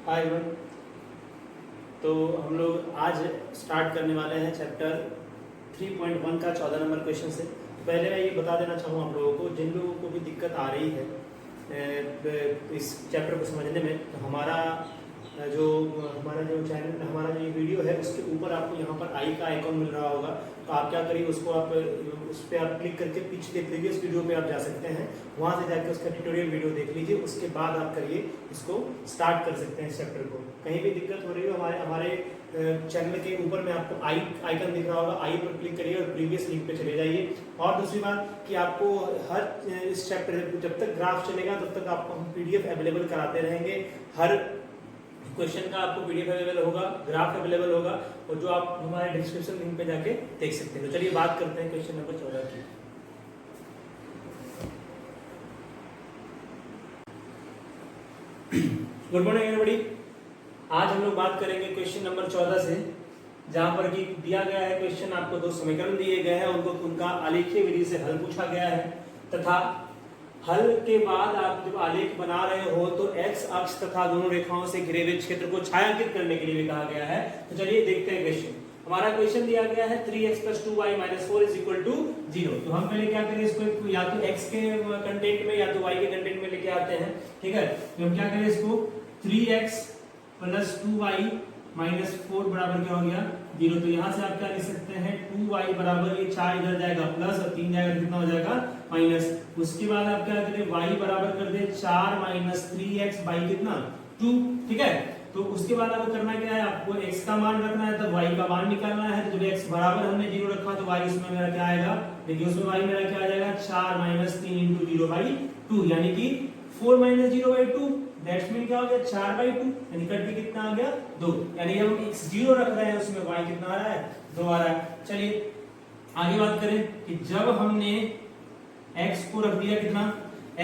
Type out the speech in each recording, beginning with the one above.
Hi everyone. तो हम लोग आज स्टार्ट करने वाले हैं चैप्टर 3.1 का 14 नंबर क्वेश्चन से। पहले मैं ये बता देना चाहूँ आप लोगों को, जिन लोगों को भी दिक्कत आ रही है इस चैप्टर को समझने में, तो हमारा जो चैनल, हमारा जो ये वीडियो है उसके ऊपर आपको यहाँ पर आई का आइकॉन मिल रहा होगा। तो आप क्या करिए, उसको आप उस पर आप क्लिक करके पिछले प्रीवियस वीडियो पे आप जा सकते हैं, वहाँ से जाकर उसका ट्यूटोरियल वीडियो देख लीजिए। उसके बाद आप करिए इसको स्टार्ट कर सकते हैं इस चैप्टर को। कहीं भी दिक्कत हो रही हो, हमारे चैनल के ऊपर में आपको आई आइकन दिख रहा होगा, आई पर क्लिक करिए और प्रीवियस लिंक पे चले जाइए। और दूसरी बात कि आपको हर इस चैप्टर जब तक ग्राफ चलेगा तब तक आपको हम पीडीएफ अवेलेबल कराते रहेंगे। हर क्वेश्चन का आपको पीडीएफ अवेलेबल होगा, ग्राफ अवेलेबल होगा, और जो आप हमारे डिस्क्रिप्शन लिंक पे जाके देख सकते हैं। तो चलिए बात करते हैं क्वेश्चन नंबर 14 की। Good morning everybody. आज हम लोग बात करेंगे क्वेश्चन नंबर 14 से, जहां पर कि दिया गया है क्वेश्चन, आपको दो समीकरण दिए गए हैं, उनका आलेखीय विधि से हल पूछा गया है, तथा हल के बाद आप जब आलेख बना रहे हो तो एक्स अक्ष तथा दोनों रेखाओं से घिरे हुए क्षेत्र को छायांकित करने के लिए भी कहा गया है। तो चलिए देखते हैं क्वेश्चन। हमारा क्वेश्चन दिया गया है 3x + 2y - 4 = 0। तो हम पहले क्या करें, इसको या तो x के कंटेंट में या तो y के कंटेंट में लेके आते हैं। ठीक है, तो हम क्या करें, इसको 3x + 2y - 4 बराबर क्या हो गया 0। तो यहाँ से आप क्या लिख सकते हैं, 2y बराबर, ये 4 इधर जाएगा प्लस और 3 जाएगा, कितना हो जाएगा माइनस। उसके बाद आप क्या करें, y बराबर कर दे 4 - 3x बाई कितना 2। ठीक है, तो उसके बाद आपको करना क्या है, आपको x का मान रखना है, तब y का मान निकालना है। तो जब x बराबर हमने 0 रखा तो y उसमें मेरा क्या आएगा, देखिए उसमें y मेरा क्या आ जाएगा 4 - 3 × 0/2, यानी कि 4 - 0/2, दैट्स मीन क्या हो गया 4/2, यानी कट भी कितना आ गया 2, यानी हम x 0 रख रहे हैं उसमें y कितना आ रहा है 2 आ रहा है। चलिए आगे बात करें कि जब हमने x को रख दिया, कितना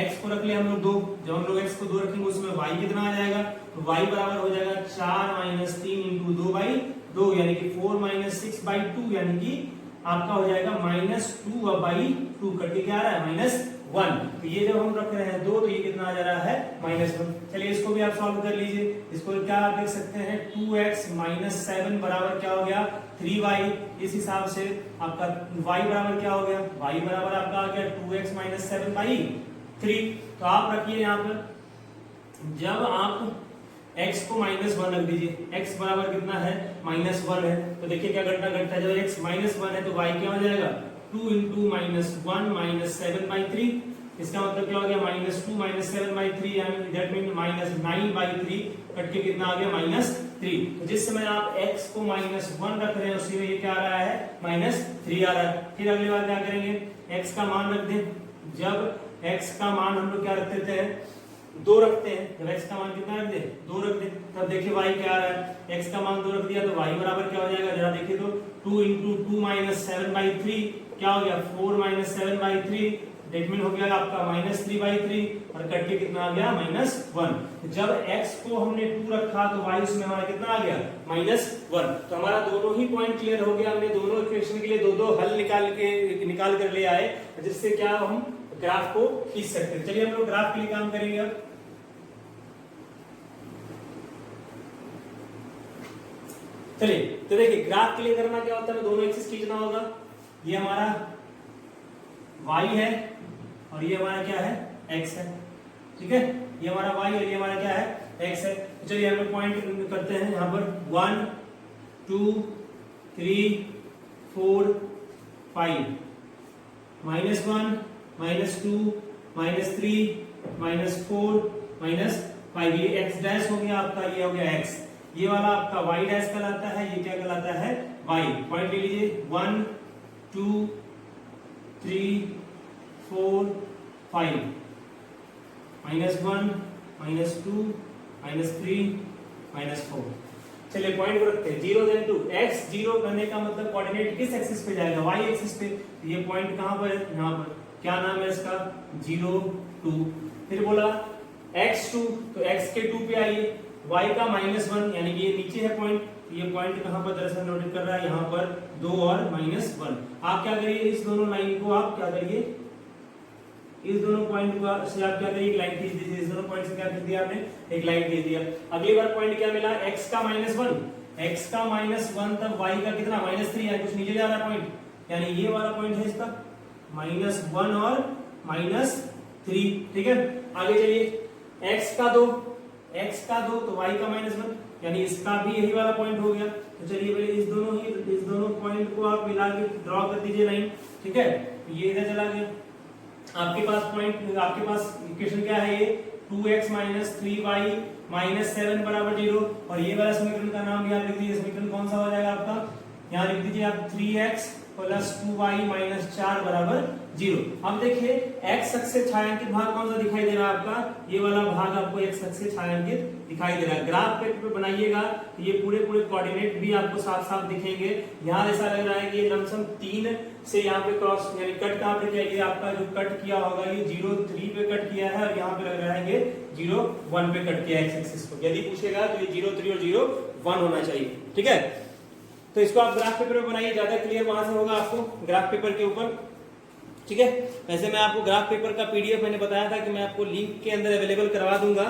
x को रख लिया हम लोग 2, जब हम लोग x को 2 रखेंगे उसमें y कितना आ जाएगा, तो y बराबर हो जाएगा 4 - 3 × 2/2, यानी कि 4 - 6/2, यानी कि आपका हो जाएगा -2/2, करके क्या आ रहा है -1। तो ये जब हम रख रहे हैं 2, तो ये कितना आ जा रहा है -1। चलिए इसको भी आप सॉल्व कर लीजिए। इसको क्या आप देख सकते हैं, 2x - 7 बराबर क्या हो गया 3y। इस हिसाब से आपका y बराबर क्या हो गया, y बराबर आपका आ गया 2x - 7/3। तो आप रखिए यहाँ पर, जब आप x को -1 रख दीजिए, x बराबर कितना है -1 है, तो देखिए क्या घटना घटता है, जब x -1 है तो y क्या हो जाएगा 2 × -1 - 7/3। इसका मतलब क्या हो गया -2 - 7/3, यानी दैट मीन -9/3, कट के कितना आ गया -3। तो जिस समय आप x को -1 रख रहे हैं उसी में ये क्या आ रहा है -3 आ रहा है। फिर अगली बार क्या करेंगे, x का मान रख दें। जब x का मान हम लोग क्या रखते थे 2 रखते हैं, जब x का मान कितना रख दे 2 रख दे, तब देखिए y क्या आ रहा है, x का मान 2 रख दिया तो y बराबर क्या हो जाएगा, जरा देखिए तो 2 × 2 - 7/3 क्या हो गया 4 - 7/3, दैट मीन हो गया आपका -3/3, और कट के कितना आ गया -1। जब x को हमने 2 रखा तो y उसमें हमारा कितना आ गया -1। तो हमारा दोनों ही पॉइंट क्लियर हो गया, हमने दोनों इक्वेशन के लिए दो हल निकाल कर ले आए, जिससे क्या हम ग्राफ को खींच सकते हैं। चलिए हम लोग ग्राफ के लिए काम करेंगे अब। चलिए तो देखिए ग्राफ के लिए करना क्या होता है, दोनों एक्सिस खींचना होगा। ये हमारा y है और ये हमारा क्या है x है। ठीक है, ये हमारा y और ये हमारा क्या है x है। तो चलिए हम लोग पॉइंट करते हैं यहाँ पर 1 2 3 4 5 -1 -2 -3 -4 -5, ये x डैश हो गया आपका, ये हो गया x, ये वाला आपका y डैश कहलाता है, ये क्या कहलाता है y। पॉइंट ले लीजिए 1 2 3 4 5 -1 -2 -3 -4। चलिए पॉइंट को रखते हैं 0 then 2। x 0 करने का मतलब कोऑर्डिनेट किस एक्सिस पे जाएगा, y एक्सिस पे। ये पॉइंट कहां पर है, यहाँ पर, क्या नाम है इसका 0 2। फिर बोला x2, तो x के 2 पे आइए, y का -1, यानी कि ये नीचे है पॉइंट, ये पॉइंट कहां पर दरअसल नोट कर रहा है, यहाँ पर 2 और -1। आप क्या करिए, इस दोनों लाइन को आप क्या करिए इस दोनों पॉइंट को से आप क्या करिए, एक लाइन खींच दीजिए, इस दोनों पॉइंट से क्या खींच दिया आपने, एक लाइन खींच दिया। अगली बार पॉइंट क्या मिला, x का -1, x का -1 तब y का कितना -3 है, कुछ नीचे जा रहा है पॉइंट, यानी ये वाला पॉइंट है इसका -1 और -3, ठीक है। आगे चलिए, x का 2 तो y का -1, यानी इसका भी यही वाला पॉइंट हो गया। तो चलिए पहले इस दोनों पॉइंट को आप मिला के ड्रॉ कर दीजिए लाइन, ठीक है। ये इधर चला गया, आपके पास इक्वेशन क्या है, ये 2x - 3y - 7 बराबर 0, और ये वाला समीकरण का नाम भी आप लिख दीजिए। समीकरण कौन सा हो जाएगा आपका, यहाँ लिख दीजिए आप 3x + 2y - 4 बराबर 0। अब देखिए x अक्ष से छायांकित भाग कौन सा दिखाई दे रहा है आपका, ये वाला भाग आपको x अक्ष से छायांकित दिखाई दे रहा है। ग्राफ पेपर पे बनाइएगा तो ये पूरे कोऑर्डिनेट भी आपको साफ साफ दिखेंगे। यहाँ ऐसा लग रहा है कि ये लमसम 3 से यहाँ पे क्रॉस यानी कट कहाँ पे किया, ये आपका जो कट किया होगा ये 0-3 पे कट किया है, और यहाँ पे लग रहा है ये 0-1 पे कट किया है x एक्सिस को। यदि पूछेगा तो ये 0-3 और 0-1 होना चाहिए, ठीक है। तो इसको आप ग्राफ पेपर पे बनाइए, ज्यादा क्लियर वहां से होगा आपको ग्राफ पेपर के ऊपर, ठीक है। वैसे मैं आपको ग्राफ पेपर का पीडीएफ मैंने बताया था कि मैं आपको लिंक के अंदर अवेलेबल करवा दूंगा,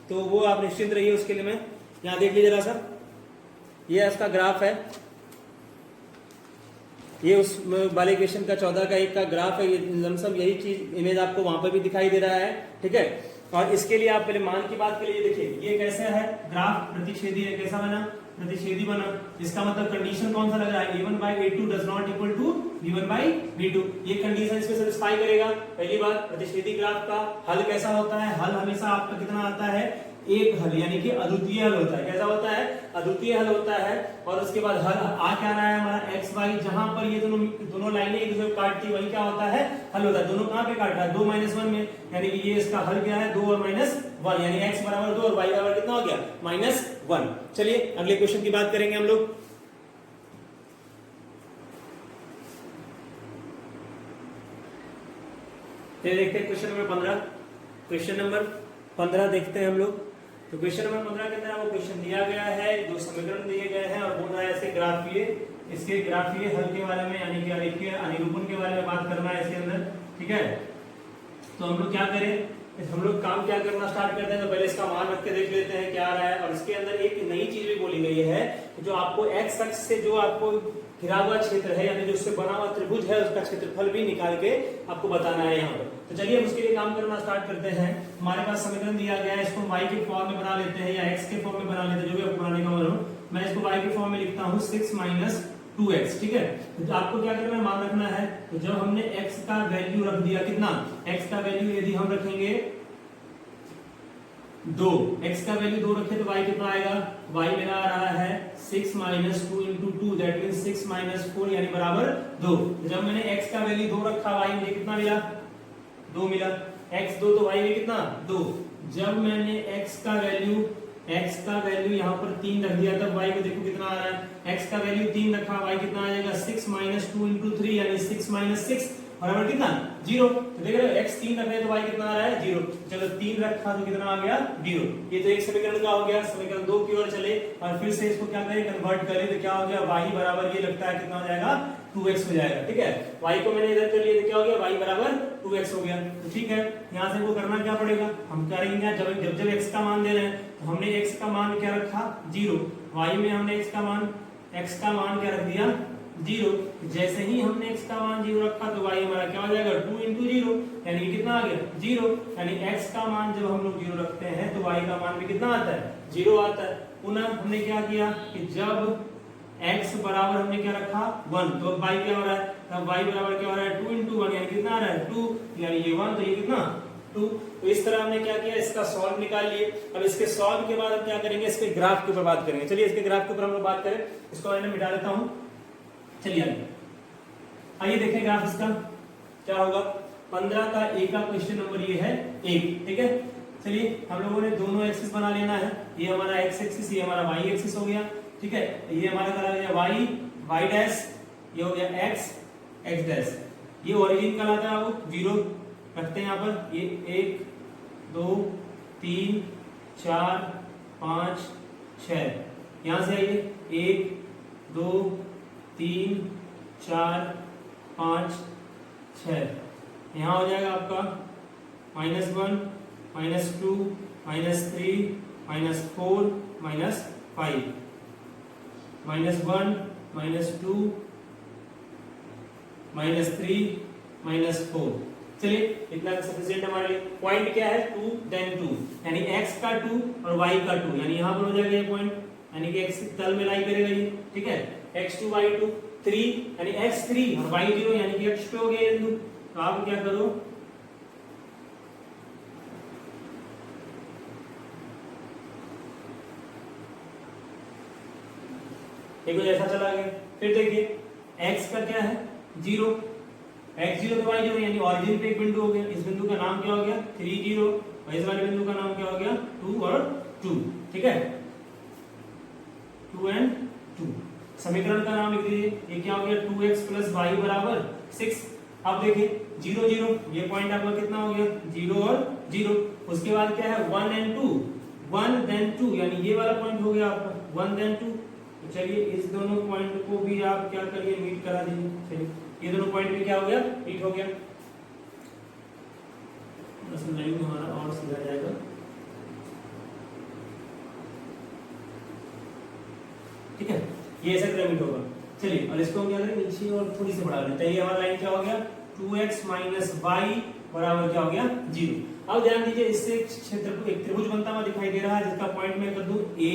तो वो आप निश्चिंत रहिए उसके लिए। मैं यहाँ देख लीजिए जरा सा, ये इसका ग्राफ है, ये उस वाले क्वेश्चन का 14 का 1 का ग्राफ है। ये लमसम यही चीज इमेज आपको वहां पर भी दिखाई दे रहा है, ठीक है। और इसके लिए आप पहले मान की बात के लिए देखिए, ये कैसा है ग्राफ, प्रतिच्छेदी है, कैसा बना, प्रतिच्छेदी बना। इसका मतलब कंडीशन कौन सा लग रहा है, a1/a2 does not equal to b1/b2। ये कंडीशन इसमें सेटिस्फाई करेगा। पहली बात, प्रतिच्छेदी ग्राफ का हल कैसा होता है, हल हमेशा आपका कितना आता है, एक हल, यानी कि अद्वितीय हल होता है। कैसा होता है, अद्वितीय हल होता है। और उसके बाद हल आ क्या रहा है हमारा x y, जहां पर ये दोनों लाइनें एक दूसरे को काटती है वही क्या होता है, हल होता है। दोनों कहां पे काट रहा है, 2 - 1 में, यानी कि ये इसका हल क्या है, 2 और -1, यानी x बराबर 2 और y बराबर कितना हो गया, -1। चलिए अगले क्वेश्चन की बात करेंगे हम लोग। देखते हैं क्वेश्चन नंबर 15। क्वेश्चन नंबर 15 देखते हैं हम लोग। तो क्वेश्चन नंबर 15 के अंदर वो क्वेश्चन दिया गया है, दो समीकरण दिए गए हैं, और बोल रहा है ऐसे ग्राफीय, इसके ग्राफीय हल के बारे में, यानी कि आलेखीय अनिरूपण के बारे में बात करना है इसके अंदर, ठीक है। तो हम लोग क्या करें, हम लोग काम क्या करना स्टार्ट करते हैं, तो पहले इसका मान रख के देख लेते हैं क्या आ रहा है। और इसके अंदर एक नई चीज भी बोली गई है, जो आपको x अक्ष से जो आपको घिरा हुआ क्षेत्र है, यानी जो उससे बना हुआ त्रिभुज है, उसका क्षेत्रफल भी निकाल के आपको बताना है यहाँ पर। तो चलिए हम उसके लिए काम करना स्टार्ट करते हैं। हमारे पास समीकरण दिया गया है, इसको y के फॉर्म में बना लेते हैं या x के फॉर्म में बना लेते हैं, जो भी आपको बनाने का मन हो। मैं इसको y के फॉर्म में लिखता हूँ 6 - 2x, ठीक है। तो आपको क्या करना है, मान रखना है। तो जब हमने x का वैल्यू रख दिया, कितना, x का वैल्यू यदि हम रखेंगे 2, x का वैल्यू 2 रखे तो y कितना आएगा, y मेरा आ रहा है 6 - 2 × 2, दैट मींस 6 - 4, यानी बराबर 2। जब मैंने x का वैल्यू 2 रखा, y मुझे कितना मिला, 2 मिला। x 2 तो y में कितना, 2। जब मैंने x का वैल्यू यहाँ पर 3 रख दिया, तब y को देखो कितना आ रहा है, x का वैल्यू 3 रखा, y कितना आ जाएगा 6 - 2 × 3, यानी 6 - 6 बराबर कितना, 0। तो देख रहे हो x 3 रख रहे हैं तो y कितना आ रहा है, 0। चलो 3 रखा तो कितना आ गया, 0। ये तो एक समीकरण का हो गया। समीकरण 2 की ओर चले और फिर से इसको क्या करें, कन्वर्ट करें, तो क्या हो गया, y बराबर ये लगता है कितना हो जाएगा, 2x हो जाएगा, ठीक है। y को मैंने इधर कर लिया तो क्या हो गया, y बराबर 2x हो गया। तो ठीक है, यहाँ से वो करना क्या पड़ेगा, हम करेंगे जब x का मान दे रहे हैं, तो हमने x का मान क्या रखा, 0। y में हमने x का मान क्या रख दिया, 0। जैसे ही हमने x का मान 0 रखा तो y हमारा क्या हो जाएगा, 2 × 0, यानी कि कितना आ गया, 0। यानी x का मान जब हम लोग 0 रखते हैं तो y का मान भी कितना आता है, 0 आता है। पुनः हमने क्या किया कि जब x बराबर हमने क्या रखा, 1, तो अब y क्या हो रहा है, तब y बराबर क्या हो रहा है, 2 × 1, यानी कितना आ रहा है, 2, यानी ये 1, तो ये कितना, 2। तो इस तरह हमने क्या किया, इसका सॉल्व निकाल लिए। अब इसके सॉल्व के बाद हम क्या करेंगे, इसके ग्राफ के ऊपर बात करेंगे। चलिए इसके ग्राफ के ऊपर हम लोग बात करें, इसको मैंने मिटा देता हूं। चलिए आइए देखें ग्राफ इसका क्या होगा। 15 का a का क्वेश्चन नंबर ये है 1, ठीक है। चलिए हम लोगों ने दोनों एक्सिस बना लेना है, ये हमारा x एक्सिस, ये हमारा y एक्सिस हो गया, ठीक है। ये हमारा करा गया y डैश, ये हो गया x डैश। ये ओरिजिन कहलाता है, वो 0 रखते हैं यहाँ पर। ये 1 2 3 4 5 6, यहाँ से आइए 1 2 3 4 5 6, यहाँ हो जाएगा आपका -1 -2 -3 -4 -5 -1 -2 -3 -4। चलिए इतना सफिशिएंट हमारे लिए। पॉइंट क्या है 2 देन 2, यानी x का 2 और y का 2, यानी यहां पर हो जाएगा ये पॉइंट, यानी कि x तल में लाई करेगा ये, ठीक है। x2 y2 3 यानी x3 और y0 यानी कि x पे हो गया ये बिंदु। तो आप क्या करो, देखो ऐसा चला गया। फिर देखिए x का क्या है 0, x0 तो y0 यानी ऑरिजिन पे एक बिंदु हो गया। इस बिंदु का नाम क्या हो गया 3 0, और इस वाले बिंदु का नाम क्या हो गया 2 और 2, ठीक है 2 and 2। समीकरण का नाम लिख दीजिए, ये क्या हो गया 2x + y = 6। अब देखिए 0 0, ये पॉइंट आपका कितना हो गया 0 और 0। उसके बाद क्या है 1 and 2, 1 then 2 यानी ये वाला पॉइंट हो गया आपका 1 then 2। तो चलिए इस दोनों पॉइंट को भी आप क्या करिए मीट करा दीजिए। चलिए ये दोनों पॉइंट भी क्या हो गया मीट हो गया। बस लाइन हमारा और सीधा जाएगा, ठीक है, ये ऐसा मीट होगा। चलिए और इसको हम क्या करें नीचे और थोड़ी सी बढ़ा देते हैं। ये हमारा लाइन क्या हो गया 2x - y बराबर क्या हो गया 0। अब ध्यान दीजिए इससे क्षेत्र को एक त्रिभुज बनता हुआ दिखाई दे रहा है, जिसका पॉइंट मैं कर दूं a,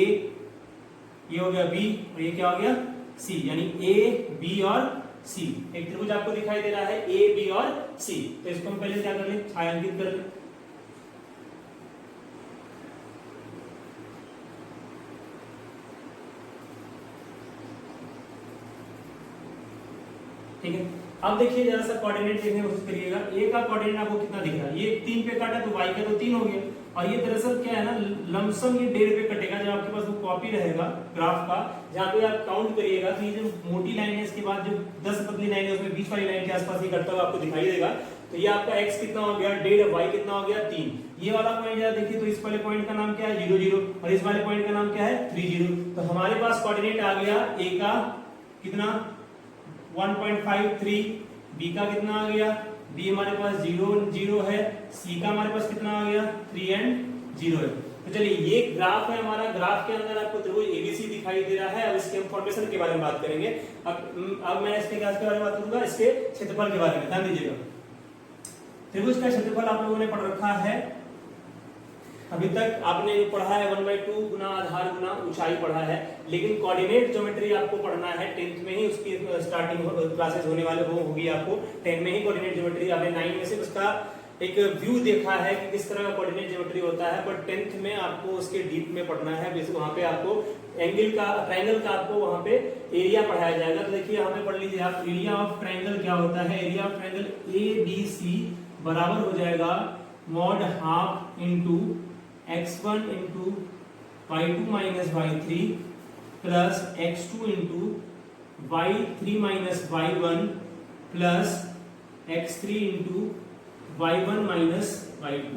ये हो गया b और ये क्या हो गया c, यानी a b और c। एक त्रिभुज आपको दिखाई दे रहा है a b और c। तो इसको हम पहले क्या कर लें छायांकित कर लें। ठीक है, अब देखिए जरा सा कोऑर्डिनेट देखने की कोशिश करिएगा। a का कोऑर्डिनेट आपको कितना दिख रहा है, ये 3 पे काटा तो y का तो 3 हो गया, और ये दरअसल क्या है ना लमसम ये 1.5 पे कटेगा। जब आपके पास वो कॉपी रहेगा ग्राफ का, जहां पे आप काउंट करिएगा तो ये जो मोटी लाइन है इसके बाद जो 10 पतली लाइन है उसमें बीच वाली लाइन के आसपास ही कटता हुआ आपको दिखाई देगा। तो ये आपका x कितना हो गया 1.5, y कितना हो गया 3। ये वाला पॉइंट जरा देखिए, तो इस वाले पॉइंट का नाम क्या है 0 0 और इस वाले पॉइंट का नाम क्या है 3 0। तो हमारे पास कोऑर्डिनेट आ गया a का कितना 1.53, b का कितना आ गया, b हमारे पास 0 0 है, c का हमारे पास कितना आ गया 3 and 0 है। तो चलिए ये ग्राफ है हमारा, ग्राफ के अंदर आपको त्रिभुज ABC दिखाई दे रहा है। अब इसके फॉर्मेशन के बारे में बात करेंगे। अब मैं इसके क्या के बारे में बात करूंगा, इसके क्षेत्रफल के बारे में। ध्यान दीजिएगा त्रिभुज का क्षेत्रफल आप लोगों ने पढ़ रखा है, अभी तक आपने जो पढ़ा है 1/2 गुना आधार गुना ऊंचाई पढ़ा है, लेकिन कोऑर्डिनेट ज्योमेट्री आपको पढ़ना है 10th में ही। उसकी स्टार्टिंग क्लासेस होने वाले वो होगी आपको 10 में ही। कोऑर्डिनेट ज्योमेट्री आपने 9 में से उसका एक व्यू देखा है कि किस तरह का कोऑर्डिनेट ज्योमेट्री होता है, बट 10th में आपको उसके डीप में पढ़ना है। वहां पे आपको एंगल का ट्रायंगल का आपको वहां पे एरिया पढ़ाया जाएगा। तो देखिए हमें पढ़ लीजिए आप, एरिया ऑफ ट्रायंगल क्या होता है। एरिया ऑफ ट्रायंगल ABC बराबर हो जाएगा mod half into x1 into y2 minus y3 plus x2 into y3 minus y1 plus x3 into y1 minus y2।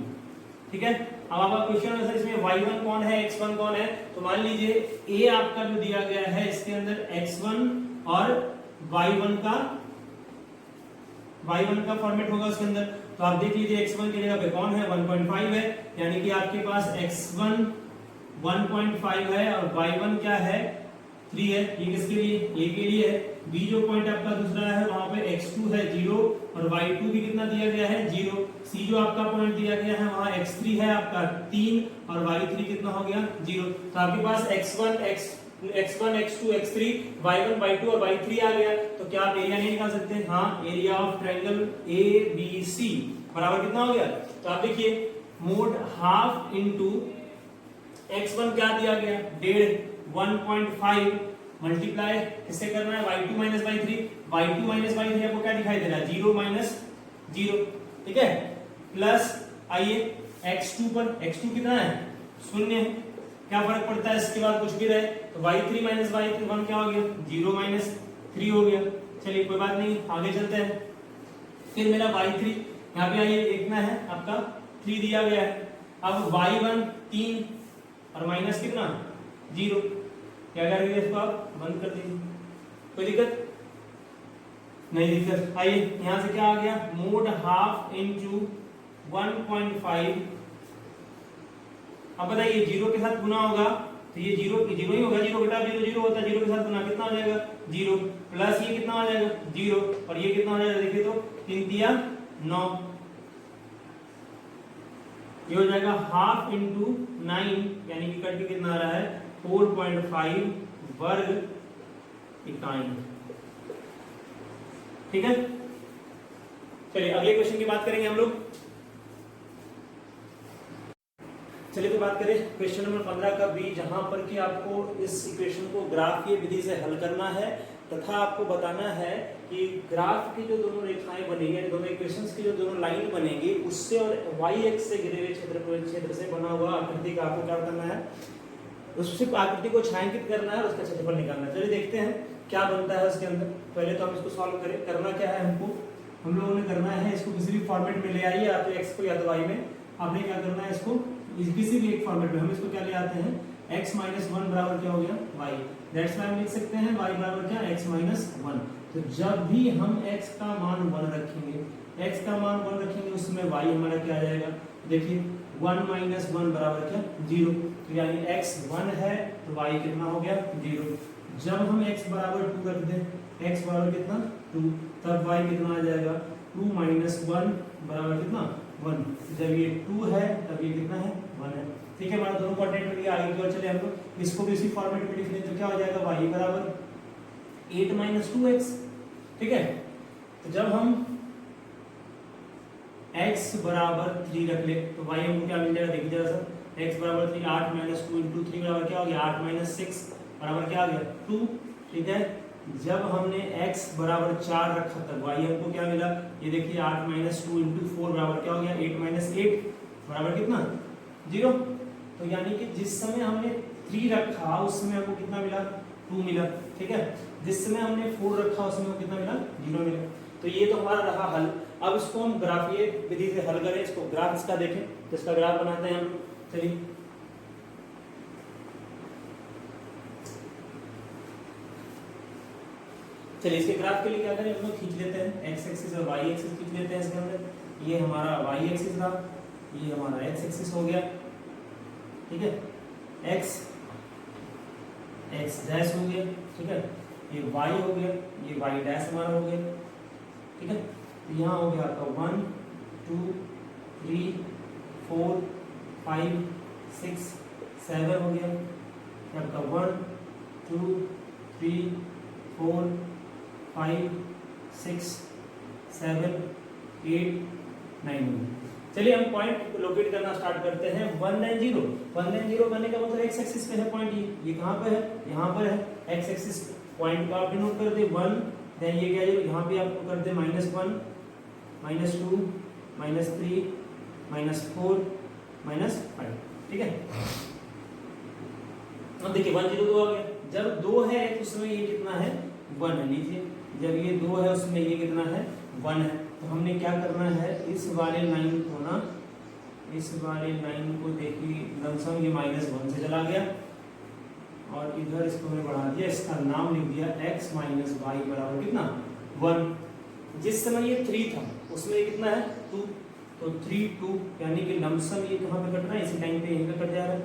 ठीक है, अब आपका क्वेश्चन है सर इसमें y1 कौन है x1 कौन है। तो मान लीजिए a आपका जो दिया गया है इसके अंदर x1 और y1 का फॉर्मेट होगा उसके अंदर। तो आप देख लीजिए x1 की जगह पे कौन है 1.5 है, यानी कि आपके पास x1 1.5 है और y1 क्या है 3 है। ये किसके लिए, a के लिए है। b जो पॉइंट आपका दूसरा है वहां पे x2 है 0 और y2 भी कितना दिया गया है 0। c जो आपका पॉइंट दिया गया है वहां x3 है आपका 3 और y3 कितना हो गया 0। तो आपके पास x1 x2 x3 y1 y2 और y3 आ गया। तो क्या आप एरिया नहीं निकाल सकते। हाँ, एरिया ऑफ ट्रायंगल ABC बराबर कितना हो गया। तो आप देखिए मोड हाफ इंटू x1 क्या दिया गया 1.5 1.5 मल्टीप्लाई किससे करना है y2 minus y3। y2 minus y3 आपको क्या दिखाई दे रहा है 0 माइनस 0। ठीक है, प्लस आइए x2 पर, x2 कितना है 0 है, क्या फर्क पड़ता है इसके बाद कुछ भी रहे। तो y3 माइनस y1 क्या हो गया 0 माइनस 3 हो गया। चलिए कोई बात नहीं, आगे चलते हैं। फिर मेरा y3 यहाँ पे आइए कितना है आपका 3 दिया गया है। अब y1 3 और माइनस कितना 0, क्या करेंगे इसको आप बंद कर दीजिए, कोई दिक्कत नहीं दिक्कत। आइए यहाँ से क्या आ गया मोड हाफ इंटू 1.5। अब बताइए जीरो के साथ गुना होगा तो ये जीरो जीरो ही होगा, जीरो घटा जीरो जीरो होता है, जीरो के साथ गुना कितना हो जाएगा जीरो, प्लस ये कितना हो जाएगा जीरो, और ये कितना हो जाएगा देखिए तो 3 तिया 9, ये हो जाएगा हाफ इंटू 9 यानी कि कट के कितना आ रहा है 4.5 वर्ग इकाई। ठीक है, चलिए अगले क्वेश्चन की बात करेंगे हम लोग। चलिए तो बात करें क्वेश्चन नंबर 15 का बी, जहां पर कि आपको इस इक्वेशन को ग्राफीय विधि से हल करना है तथा आपको बताना है कि ग्राफ की जो दोनों रेखाएं बनेंगी, दोनों इक्वेशंस की जो दोनों लाइन बनेगी उससे और वाई एक्स से घिरे हुए क्षेत्र से बना हुआ आकृति का आपको क्या करना है, उससे आकृति को छायांकित करना है और उसका क्षेत्रफल निकालना है। चलिए देखते हैं क्या बनता है उसके अंदर। पहले तो हम इसको सॉल्व करें। करना क्या है हमको, हम लोगों ने करना है इसको किसी भी फॉर्मेट में ले आइए, या तो एक्स को या तो वाई में। आपने क्या करना है, इसको किसी भी एक फॉर्मेट में हम इसको क्या ले आते हैं, x माइनस 1 बराबर क्या हो गया y। दैट्स व्हाई हम लिख सकते हैं y बराबर क्या x माइनस 1। तो जब भी हम x का मान 1 रखेंगे, x का मान 1 रखेंगे उसमें y हमारा क्या आ जाएगा, देखिए 1 माइनस 1 बराबर क्या 0। तो यानी x 1 है तो y कितना हो गया 0। जब हम x बराबर 2 रख दें, x बराबर कितना 2, तब y कितना आ जाएगा 2 माइनस 1 बराबर कितना 1। जब ये 2 है तब ये कितना है 1 है। ठीक है, हमारा दोनों कोऑर्डिनेट मिल गया। आगे की ओर चले हम लोग, इसको भी इसी फॉर्मेट में लिख लें तो क्या हो जाएगा y बराबर 8 माइनस 2x। ठीक है, तो जब हम x बराबर 3 रख ले तो y हमको क्या मिल जाएगा, देखिए जरा सा, x बराबर 3, 8 माइनस 2 इंटू 3 बराबर क्या हो गया 8 माइनस 6 बराबर क्या आ गया 2। ठीक है, जब हमने x बराबर 4 रखा तब y हमको क्या मिला, ये देखिए 8 माइनस 2 इंटू 4 बराबर क्या हो गया 8 माइनस 8 बराबर कितना 0। तो यानी कि जिस समय हमने 3 रखा उस समय हमको कितना मिला 2 मिला। ठीक है, जिस समय हमने 4 रखा उस समय हमको कितना मिला 0 मिला। तो ये तो हमारा रहा हल। अब इसको हम ग्राफीय विधि से हल करें, इसको ग्राफ इसका देखें, जिसका ग्राफ बनाते हैं हम। चलिए चलिए इसके ग्राफ के लिए क्या करें, हम लोग खींच लेते हैं x एक्सिस और y एक्सिस खींच लेते हैं इसके अंदर। ये हमारा y एक्सिस रहा, ये हमारा x एक्सिस हो गया। ठीक है, x डैश हो गया। ठीक है, ये y हो गया, ये y डैश हमारा हो गया। ठीक है, तो यहाँ हो गया आपका 1 2 3 4 5 6 7 हो गया। आपका 1 2 3 4 5 6 7 8 9। चलिए हम पॉइंट लोकेट करना स्टार्ट करते हैं। 1 9 0, 1 9 0 बनने का मतलब x एक्सिस पे है पॉइंट, ये कहाँ पे है, यहाँ पर है। x एक्सिस पॉइंट को आप डिनोट कर दे 1, देन ये क्या है यहाँ पे आपको कर दे -1 -2 -3 -4 -5। ठीक है, अब देखिए 1 0 2 आ गया। जब 2 है तो उसमें ये कितना है 1 है। लीजिए जब ये 2 है उसमें ये कितना है 1 है। तो हमने क्या करना है, इस वाले लाइन को ना, इस वाले लाइन को देखिए लमसम ये -1 से चला गया और इधर इसको मैंने बढ़ा दिया, इसका नाम लिख दिया x माइनस वाई बराबर कितना 1। जिस समय ये 3 था उसमें ये कितना है 2, तो 3 2 यानी कि लमसम ये कहाँ पे कट रहा है, इसी टाइम पे यहीं पे कट जा रहा है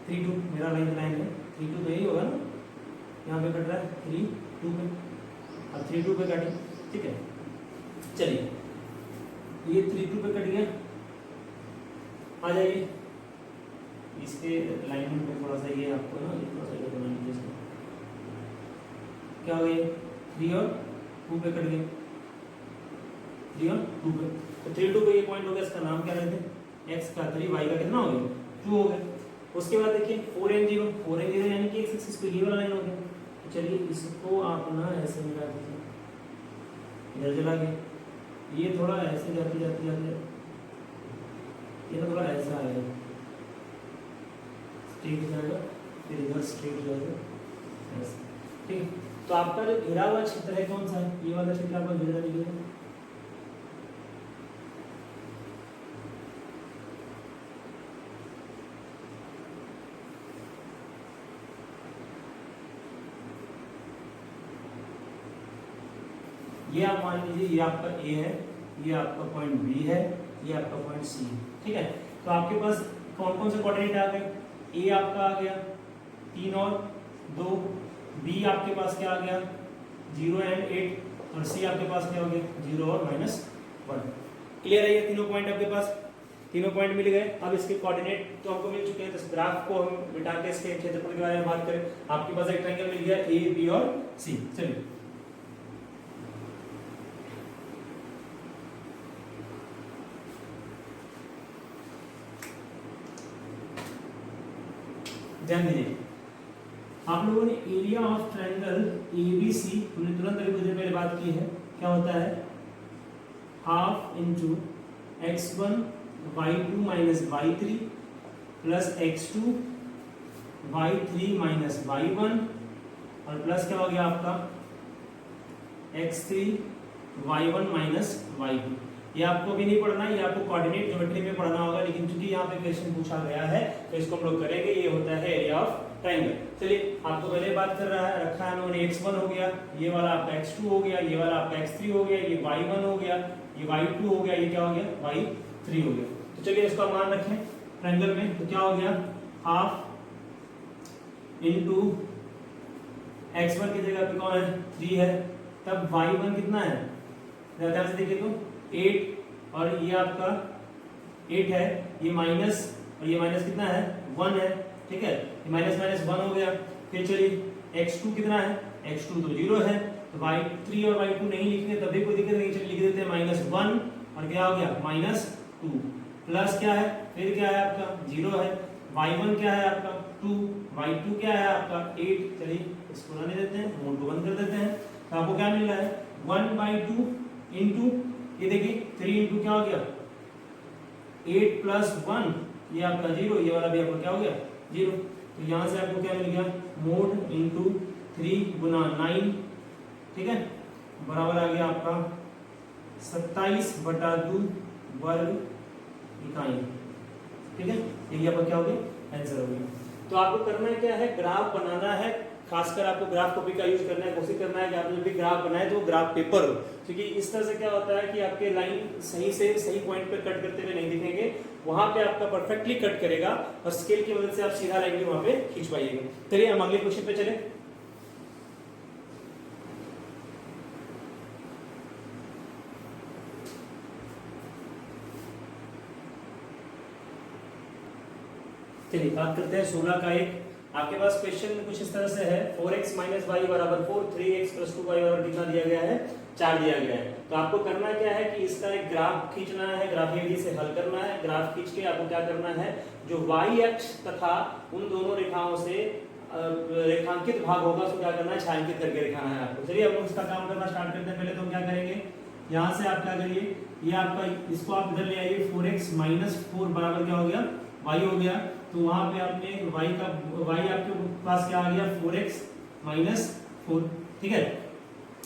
3 2। मेरा लाइन है 3 2 तो यही होगा ना, यहाँ पे कट रहा है 3 2 पे, अब 3 2 पे काटे। ठीक है, चलिए ये 3 2 पे कट गया। आ जाइए इसके लाइन पे थोड़ा सा ये आपको ना थोड़ा सा बना लीजिए, क्या हो गया 3 और 2 पे कट गया, 3 और 2 पे। तो 3 2 पे ये पॉइंट हो गया, इसका नाम क्या रखते हैं x का 3, y का कितना हो गया 2 हो गया। उसके बाद देखिए 4 n 0, 4 n 0 यानी कि x एक्सिस पे ये वाला लाइन हो गया। तो चलिए इसको आप ना ऐसे मिला दीजिए, इधर चला गया, ये थोड़ा ऐसे जाते जाते जाते ये थोड़ा ऐसा आएगा, स्ट्रेट जाएगा, फिर इधर स्ट्रेट जाएगा ऐसे। ठीक है, तो आपका जो घिरा हुआ क्षेत्र है कौन सा है, ये वाला क्षेत्र आपका घिरा दिखेगा। ये आप मान लीजिए ये आपका A है, ये आपका पॉइंट B है, ये आपका पॉइंट पॉइंट सी, ठीक है। तो आपके पास कौन कौन से कोऑर्डिनेट आ गए, ए आपका आ गया 3 और 2, बी आपके पास क्या आ गया 0 एंड 8, और सी आपके पास क्या हो गया 0 और -1। क्लियर है, ये तीनों पॉइंट आपके पास, तीनों पॉइंट मिल गए। अब इसके कोऑर्डिनेट तो हमको मिल चुके हैं, तो ग्राफ को हम मिटा के इसके क्षेत्रफल के बारे में बात करें। आपके पास एक ट्रायंगल मिल गया ए, बी और सी। चलिए ध्यान दीजिए, आप लोगों ने एरिया ऑफ ट्रायंगल ABC हमने तुरंत अभी कुछ देर पहले बात की है, क्या होता है half into x1 y2 minus y3 plus x2 y3 minus y1 और प्लस क्या हो गया आपका x3 y1 माइनस y2। ये आपको भी नहीं पढ़ना, ये आपको कोऑर्डिनेट ज्योमेट्री में पढ़ना होगा, लेकिन क्योंकि यहाँ पे क्वेश्चन पूछा गया है तो इसको हम लोग करेंगे। ये होता है एरिया ऑफ ट्रायंगल। चलिए आपको पहले बात कर रहा है रखा है हमने x1 हो गया, ये वाला आपका x2 हो गया, ये वाला आपका x3 हो गया, ये y1 हो गया, ये y2 हो गया, ये क्या हो गया y3 हो गया। तो चलिए इसका मान रखें ट्रायंगल में, तो क्या हो गया हाफ इंटू x1 की जगह पे कौन है 3 है, तब y1 कितना है ध्यान से देखिए तो 8, और ये आपका 8 है, ये माइनस, और ये माइनस कितना है 1 है, ठीक है, ये माइनस माइनस 1 हो गया। फिर चलिए x2 कितना है, x2 तो 0 है, तो y3 और y2 नहीं लिखने तब भी कोई दिक्कत नहीं, चलिए लिख देते हैं -1, और क्या हो गया -2, प्लस क्या है फिर क्या है आपका 0 है, y1 क्या है आपका 2, y2 क्या है आपका 8। चलिए इसको रहने देते हैं, मोड को बंद कर देते हैं। तो आपको क्या मिल रहा है 1/2 इंटू ये देखिए 3 इंटू क्या हो गया 8 प्लस 1, ये आपका 0, ये वाला भी आपका क्या हो गया 0। तो यहाँ से आपको क्या मिल गया मोड इंटू 3 गुना 9, ठीक है, बराबर आ गया आपका 27/2 वर्ग इकाई, ठीक है। यही आपका क्या हो गया आंसर हो गया। तो आपको करना क्या है, ग्राफ बनाना है, खासकर आपको ग्राफ कॉपी का यूज करना है, कोशिश करना है कि आपने जब भी ग्राफ बनाए तो ग्राफ पेपर हो, क्योंकि इस तरह से क्या होता है कि आपके लाइन सही से सही पॉइंट पे कट करते हुए नहीं दिखेंगे, वहां पे आपका परफेक्टली कट करेगा और स्केल की मदद से आप सीधा लाइन भी वहां पे खींच पाइएगा। चलिए हम अगले क्वेश्चन पे चले। चलिए बात करते हैं 16 का एक। आपके पास क्वेश्चन कुछ इस तरह से है 4x माइनस वाई बराबर 4, 3x प्लस 2y बराबर कितना दिया गया है 4 दिया गया है। तो आपको करना क्या है कि इसका एक ग्राफ खींचना है, ग्राफीय विधि से हल करना है। ग्राफ खींच के आपको क्या करना है, जो y अक्ष तथा उन दोनों रेखाओं से रेखांकित भाग होगा उसको क्या करना है छायांकित करके दिखाना है आपको। चलिए अब इसका काम करना स्टार्ट करते हैं। पहले तो हम क्या करेंगे, यहाँ से आप क्या करिए, ये आपका इसको आप इधर ले आइए, 4x माइनस 4 बराबर क्या हो गया y हो गया। तो वहां पे आपने y आपके पास क्या आ गया 4x माइनस 4, ठीक है।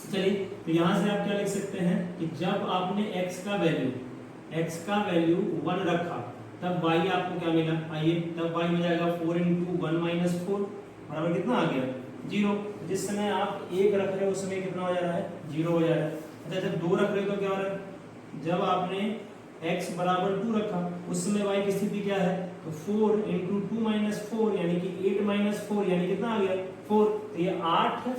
चलिए तो यहाँ से आप क्या लिख सकते हैं कि जब आपने x का वैल्यू 1 रखा तब y आपको क्या मिला, आइए तब y हो जाएगा 4 इंटू 1 माइनस 4 बराबर कितना आ गया 0। जिस समय आप 1 रख रहे हो उस समय कितना हो जा रहा है 0 हो जा रहा है। अच्छा जब 2 रख रहे हो तो क्या हो रहा है, जब आपने x बराबर 2 रखा उस समय y की स्थिति क्या है, तो 4 इंटू 2 माइनस 4 यानी कि 8 माइनस 4 यानी कितना आ गया 4। तो ये 8,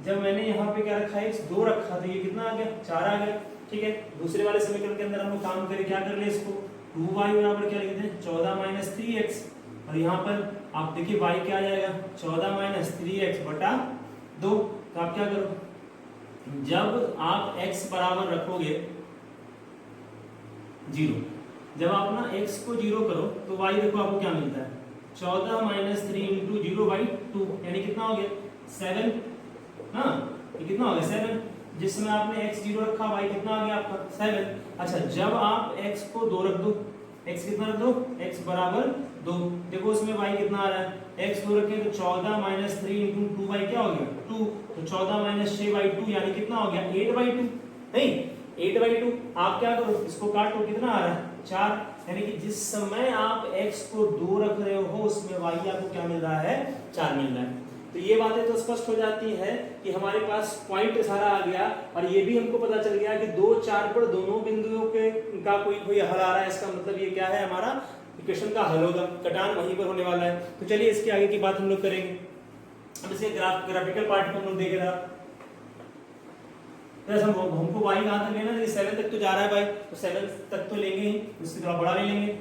जब मैंने यहाँ पे क्या रखा x 2 रखा तो ये कितना आ गया 4 आ गया, ठीक है। दूसरे वाले समीकरण के अंदर हम लोग काम करें, क्या कर ले इसको 2y बराबर क्या लिखते हैं 14 माइनस 3x, और यहाँ पर आप देखिए y क्या आ जाएगा 14 माइनस 3x बटा 2। तो आप क्या करो, जब आप x बराबर रखोगे 0, जब आप ना x को 0 करो तो y देखो आपको क्या मिलता है 14 माइनस 3 इंटू 0/2 यानी कितना हो गया 7, हाँ ये कितना हो गया 7। जिस समय आपने x 0 रखा y कितना आ गया आपका 7। अच्छा जब आप x को 2 रख दो, x कितना रख दो x बराबर 2, देखो उसमें y कितना आ रहा है x 2 रखे तो 14 माइनस 3 इंटू 2y क्या हो गया 2, तो 14 माइनस 6/2 यानी कितना हो गया 8/2, नहीं 8/2। आप क्या करो इसको काटो, कितना आ रहा है 4, यानी कि जिस समय आप x को 2 रख रहे हो उसमें y आपको क्या मिल रहा है 4 मिल रहा है। तो ये बातें तो स्पष्ट हो जाती है कि हमारे पास पॉइंट सारा आ गया, और ये भी हमको पता चल गया कि 2, 4 पर दोनों बिंदुओं के का कोई हल आ रहा है। इसका मतलब ये क्या है, हमारा इक्वेशन का हल होगा, कटान वहीं पर होने वाला है। तो चलिए इसके आगे की बात हम लोग करेंगे। अब इसके ग्राफिकल पार्ट को हम लोग देख रहा, हमको y कहां तक लेना है, 7 तक तो जा रहा है भाई, तो 7 तक तो लेंगे ही, उससे थोड़ा बड़ा ले लेंगे।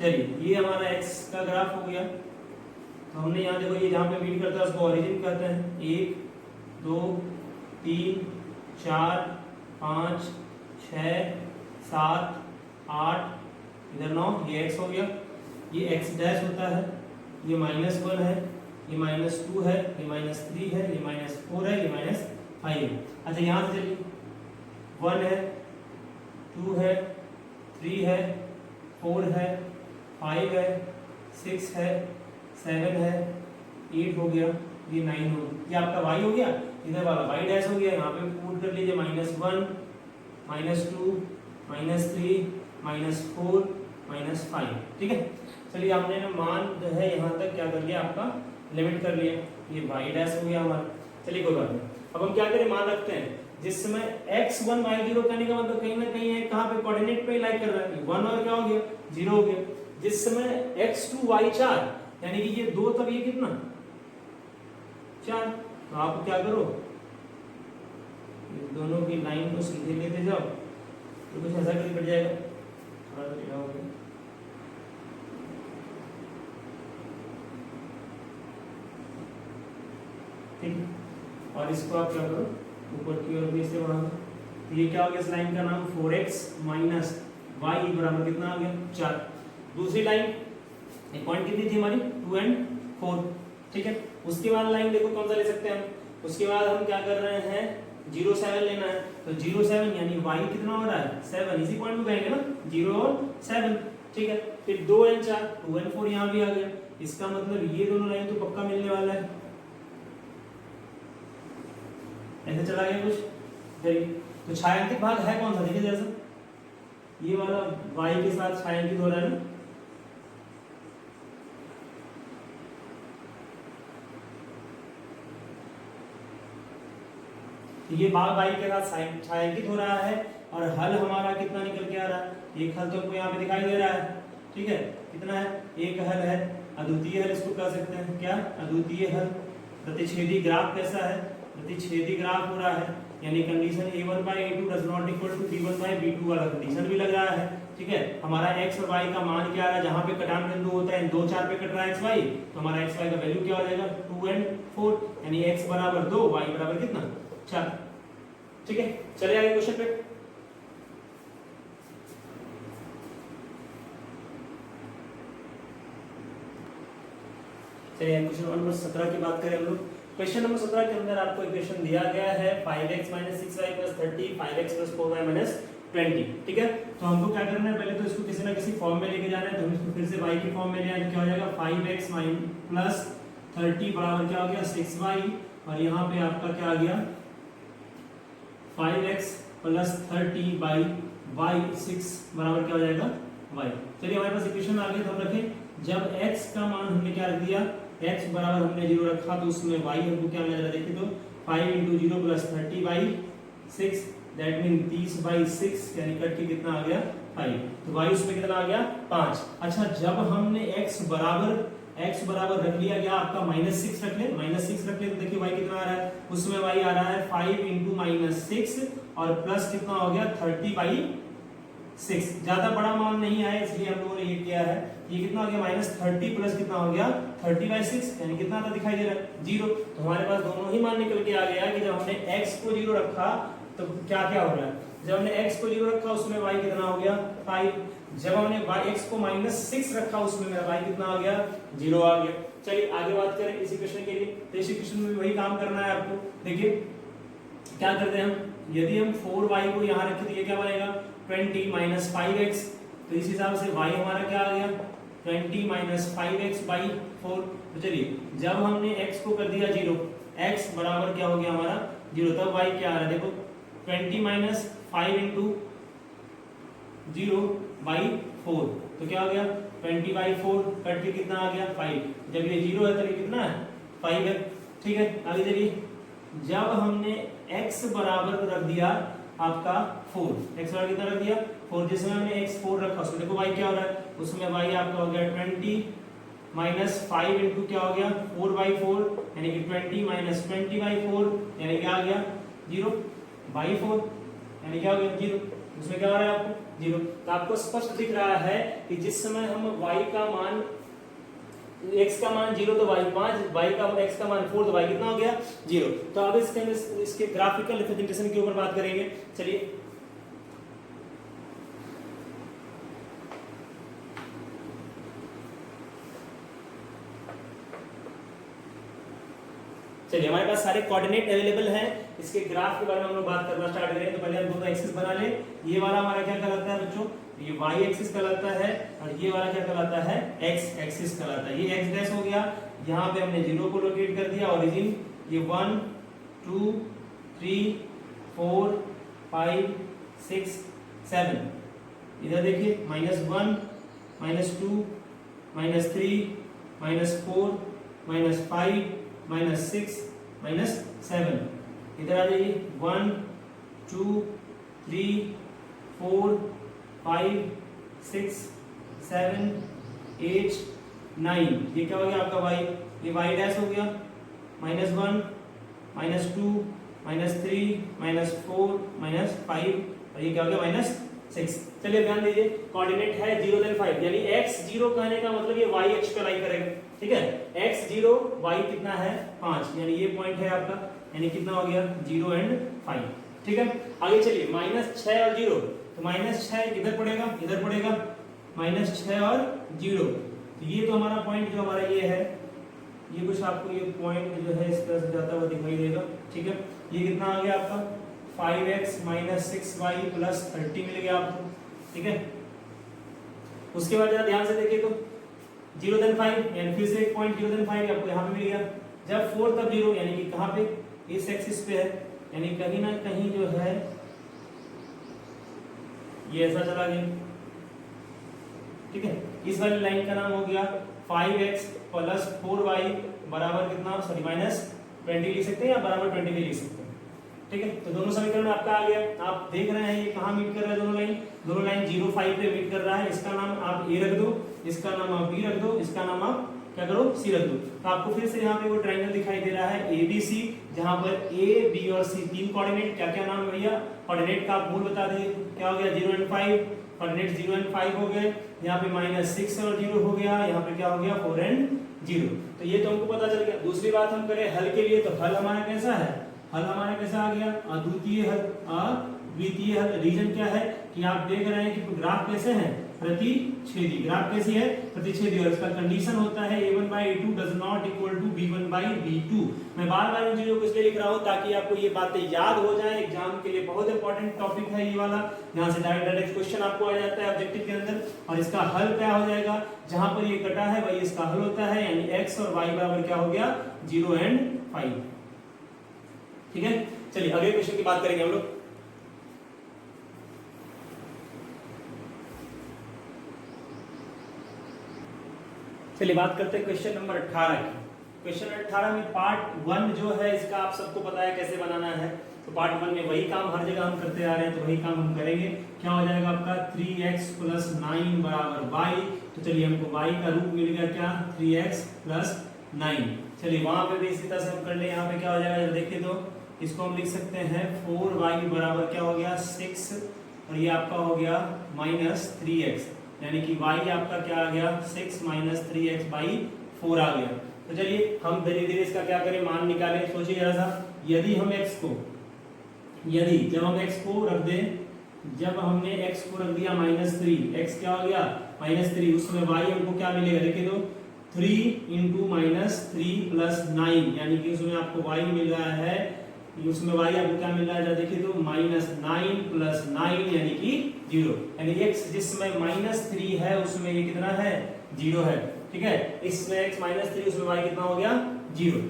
चलिए ये हमारा x का ग्राफ हो गया। तो हमने यहाँ देखो, ये जहाँ पे मीट करता है उसको ओरिजिन कहते हैं। 1 2 3 4 5 6 7 8 इधर 9, ये x हो गया, ये x डैश होता है, ये -1 है, ये -2 है, ये -3 है, ये -4 है, ये -5 है। अच्छा यहाँ से चलिए 1 है, 2 है, 3 है, 4 है, 5 है, 6 है, 7 है, 8 हो गया, ये 9 हो गया। ये आपका y हो गया, इधर वाला y डैश हो गया। यहाँ पे पुट कर लीजिए -1 -2 -3 -4 -5, ठीक है। चलिए हमने ना मान जो है यहाँ तक क्या कर लिया, आपका लिमिट कर लिया, ये y डैश हो गया हमारा। चलिए कोई बात नहीं, अब हम क्या करें, मान रखते हैं जिस समय x1 y0 करने का मतलब कहीं ना कहीं है कहाँ पे, कोऑर्डिनेट पे लाइक कर रहा है, 1 और क्या हो गया 0 हो गया। जिस समय x2 y4 यानी कि ये 2 तब ये कितना 4, तो आप क्या करो, दोनों की लाइन को सीधे लेते जाओ, तो कुछ ऐसा करके कट जाएगा, थोड़ा सा टेढ़ा हो गया। ठीक, और इसको आप क्या करो, ऊपर की ओर भी इसे बढ़ा दो। तो ये क्या हो गया, इस लाइन का नाम 4x माइनस y बराबर कितना आ गया 4। दूसरी लाइन एक पॉइंट कितनी थी हमारी 2 और 4, ठीक है। उसके बाद लाइन देखो कौन सा ले सकते हैं हम, उसके बाद हम क्या कर रहे हैं 0 7 लेना है। तो 0 7 यानी y कितना हो रहा है 7, इसी पॉइंट में कहेंगे ना 0 और 7, ठीक है। फिर 2 और 4, 2 और 4 यहाँ भी आ गया। इसका मतलब ये दोनों लाइन तो पक्का मिलने वाला है, ऐसे चला गया कुछ। तो छायांकित भाग है कौन सा, देखिए जैसा ये वाला y के साथ छायांकित हो रहा है ना, तो ये भाग y के साथ छायांकित हो रहा है, और हल हमारा कितना निकल के आ रहा है, एक हल तो आपको यहाँ पे दिखाई दे रहा है, ठीक है। कितना है, एक हल है, अद्वितीय हल इसको कह सकते हैं, क्या अद्वितीय हल। प्रतिच्छेदी ग्राफ कैसा है, प्रतिच्छेदी ग्राफ हो रहा है, यानी condition a1/a2 does not equal to b1/b2 वाला कंडीशन भी लग रहा है, ठीक है। हमारा x और y का मान क्या आ रहा है, जहां पे कटान बिंदु होता है 2 4 पे कट रहा है xy, तो हमारा xy का वैल्यू क्या हो जाएगा 2 और 4, यानी x बराबर 2, y बराबर कितना 4, ठीक है। चलिए आगे क्वेश्चन पे। चलिए क्वेश्चन नंबर 17 की बात करें हम लोग। क्वेश्चन नंबर 17 के अंदर आपको इक्वेशन दिया गया है 5x 6y 30, 5x 4y 20, ठीक है। तो हमको क्या करना है, पहले तो इसको किसी ना किसी फॉर्म में लेके जाना है। तो हम इसको फिर से y की फॉर्म में ले आए, तो क्या हो जाएगा 5x 30 बराबर क्या हो गया 6y, और यहाँ पे आपका क्या आ गया 5x 30 बाई y 6 बराबर क्या हो जाएगा y। चलिए हमारे पास इक्वेशन आ गई, तो हम रखें जब x का मान हमने क्या रख दिया, x बराबर हमने 0 रखा, तो उसमें y हमको क्या मिला, देखिए तो 5 × 0 + 30/6, दैट मीन 30/6, यानी कट के कितना आ गया 5, तो y उसमें कितना आ गया 5। अच्छा जब हमने x बराबर रख लिया, क्या आपका -6 रख ले, -6 रख ले, तो देखिए y कितना आ रहा है, उसमें y आ रहा है 5 × -6 और प्लस कितना हो गया 30/6। ज्यादा बड़ा मान नहीं आया इसलिए हम लोगों ने ये किया है। ये कितना हो गया -30 प्लस कितना हो गया 30/6, यानी कितना आता दिखाई दे रहा है 0। तो हमारे पास दोनों ही मान निकल के आ गया कि जब हमने x को 0 रखा तो क्या क्या हो रहा है, जब हमने x को 0 रखा उसमें y कितना हो गया 5, जब हमने x को -6 रखा उसमें मेरा y कितना आ गया 0 आ गया। चलिए आगे बात करें इस इक्वेशन के लिए। तो इस इक्वेशन में वही काम करना है आपको। देखिए क्या करते हैं हम, यदि हम 4y को यहाँ रखें तो ये क्या बनेगा 20 - 5x, तो इस हिसाब से y हमारा क्या आ गया 20 - 5x/4। तो चलिए जब हमने x को कर दिया 0, x बराबर क्या हो गया हमारा 0, तब y क्या आ रहा है देखो 20 - 5 × 0 बाई 4, तो क्या हो गया 20/4 कट के कितना आ गया 5। जब ये 0 है तो ये कितना है 5 है। ठीक है, आगे चलिए, जब हमने x बराबर रख दिया आपका 4, x बराबर कितना रख दिया 4, जिसमें हमने x 4 रखा उसमें देखो y क्या हो रहा है, उसमें y आपका हो गया 20 माइनस 5 इंटू क्या हो गया 4/4 यानी कि 20 माइनस 20/4 यानी क्या आ गया 0/4 यानी क्या हो गया 0। उसमें क्या हो रहा है आपको 0। तो आपको स्पष्ट दिख रहा है कि जिस समय हम y का मान x का मान 0 तो y 5, y का x का मान 4 तो y कितना हो गया 0। तो अब इसके ग्राफिकल रिप्रेजेंटेशन के ऊपर बात करेंगे। चलिए हमारे पास सारे कोऑर्डिनेट अवेलेबल हैं। इसके ग्राफ के बारे में हम लोग बात करना स्टार्ट करें तो पहले हम दोनों एक्सिस बना लें। ये वाला हमारा क्या कहलाता है बच्चों, ये y एक्सिस कहलाता है और ये वाला क्या कहलाता है x एक्सिस कहलाता है। ये x डैश हो गया, यहाँ पे हमने 0 को लोकेट कर दिया, ओरिजिन ये 1 2 3 4 5 6 7, इधर देखिए -1 -2 -3 -4 -5 -6 -7, इधर आ जाइए 1 2 3 4 5 6 7 8 9, ये क्या हो गया आपका y, ये y डैश हो गया -1 -2 -3 -4 -5 और ये क्या हो गया -6। चलिए ध्यान दीजिए, कोऑर्डिनेट है 0 देन 5 यानी x 0 कहने का मतलब ये y अक्ष पे लाई करेगा। ठीक है, x 0 y कितना है 5 यानी ये पॉइंट है आपका, यानी कितना हो गया 0 एंड 5। ठीक है, आगे चलिए -6 और 0, तो -6 इधर पड़ेगा इधर पड़ेगा, -6 और 0, तो ये तो हमारा पॉइंट जो हमारा ये है, ये कुछ आपको ये पॉइंट जो है इस तरह से जाता हुआ दिखाई देगा। ठीक है, ये कितना आ गया आपका 5x - 6y + 30 मिल गया आपको। ठीक है, उसके बाद जरा ध्यान से देखिए तो 0 देन 5 यानी फिर से एक पॉइंट 0 देन 5 आपको यहाँ पे मिल गया। जब 4 तब 0 यानी कि कहाँ पे इस एक्सिस पे है, यानी कहीं ना कहीं जो है ये ऐसा चला गया। ठीक है, इस वाली लाइन का नाम हो गया 5x + 4y बराबर कितना, सॉरी -20 लिख सकते हैं या बराबर 20 भी लिख सकते हैं। ठीक है, तो दोनों समीकरण आपका आ गया। आप देख रहे हैं ये कहाँ मीट कर रहा है, दोनों लाइन 0 5 पे मीट कर रहा है। इसका नाम आप a रख दो, इसका नाम आप b रख दो, इसका नाम आप क्या करो c रख दो। तो आपको फिर से यहाँ पे वो ट्रायंगल दिखाई दे रहा है ABC, जहां पर a b और c तीन कोऑर्डिनेट, क्या क्या नाम है भैया, कोऑर्डिनेट का आप मूल बता दिए, क्या हो गया 0 एंड 5, कोऑर्डिनेट 0 एंड 5 हो गए, यहाँ पे -6 और 0 हो गया, यहाँ पे क्या हो गया 4 एंड 0। तो ये तो हमको पता चल गया। दूसरी बात हम करें हल के लिए, तो हल हमारा कैसा है, हल हमारा कैसा आ गया अद्वितीय हल। अद्वितीय हल रीजन क्या है कि आप देख रहे हैं कि ग्राफ कैसे है प्रतिच्छेदी, ग्राफ कैसी है प्रतिच्छेदी, और इसका कंडीशन होता है a1/a2 does not equal to b1/b2। मैं बार-बार इन चीजों को इसलिए लिख रहा हूं ताकि आपको ये बातें याद हो जाए, एग्जाम के लिए बहुत इंपॉर्टेंट टॉपिक है ये वाला। यहां से डायरेक्ट क्वेश्चन आपको आ जाता है ऑब्जेक्टिव के अंदर, और इसका हल क्या हो जाएगा, जहां पर ये कटा है वही इसका हल होता है, यानी x और y बराबर क्या हो गया 0 एंड 5। ठीक है, चलिए अगले क्वेश्चन की बात करेंगे हम लोग। चलिए बात करते हैं क्वेश्चन नंबर 18 की। क्वेश्चन 18 में पार्ट 1 जो है इसका आप सबको पता है कैसे बनाना है। तो पार्ट 1 में वही काम हर जगह हम करते आ रहे हैं, तो वही काम हम करेंगे। क्या हो जाएगा आपका 3x + 9 = y। तो चलिए हमको y का रूप मिल गया क्या 3x + 9। चलिए वहां पे भी इसी तरह से हम कर ले, यहाँ पे क्या हो जाएगा देखिए तो इसको हम लिख सकते हैं 4y बराबर क्या हो गया 6, और ये आपका हो गया -3x, यानी कि y आपका क्या आ गया 6 - 3x/4 आ गया। तो चलिए हम धीरे धीरे इसका क्या करें मान निकालें। सोचिए जरा सा, यदि हम x को जब हम x को रख दें, जब हमने x को रख दिया -3, x क्या हो गया -3, उसमें y हमको क्या मिलेगा देखिए तो 3 × -3 + 9, यानी कि उसमें आपको y मिल रहा है, उसमें y आपको क्या मिल रहा है देखिए तो -9 + 9 यानी कि 0, यानी x जिसमें -3 है उसमें ये कितना है 0 है। ठीक है, इसमें x -3 उसमें y कितना हो गया 0।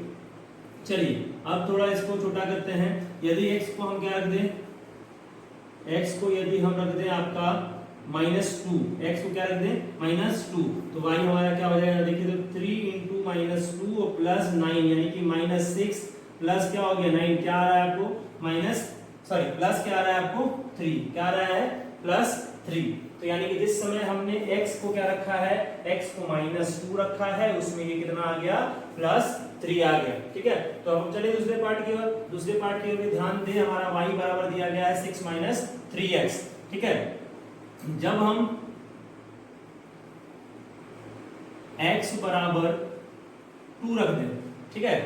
चलिए अब थोड़ा इसको छोटा करते हैं। यदि x को हम क्या रख दें, x को यदि हम रख दें आपका -2, x को क्या रख दें -2, तो y हमारा क्या हो जाएगा देखिए तो 3 × -2 और +9 यानी कि -6 प्लस क्या हो गया 9, क्या आ रहा है आपको प्लस क्या आ रहा है आपको 3, क्या आ रहा है +3। तो यानी कि जिस समय हमने x को क्या रखा है, x को -2 रखा है, उसमें ये कितना आ गया +3 आ गया। ठीक है, तो हम चले दूसरे पार्ट की ओर। दूसरे पार्ट की ओर ध्यान दें, हमारा y बराबर दिया गया है 6 - 3x। ठीक है, जब हम x बराबर 2 रख दें, ठीक है,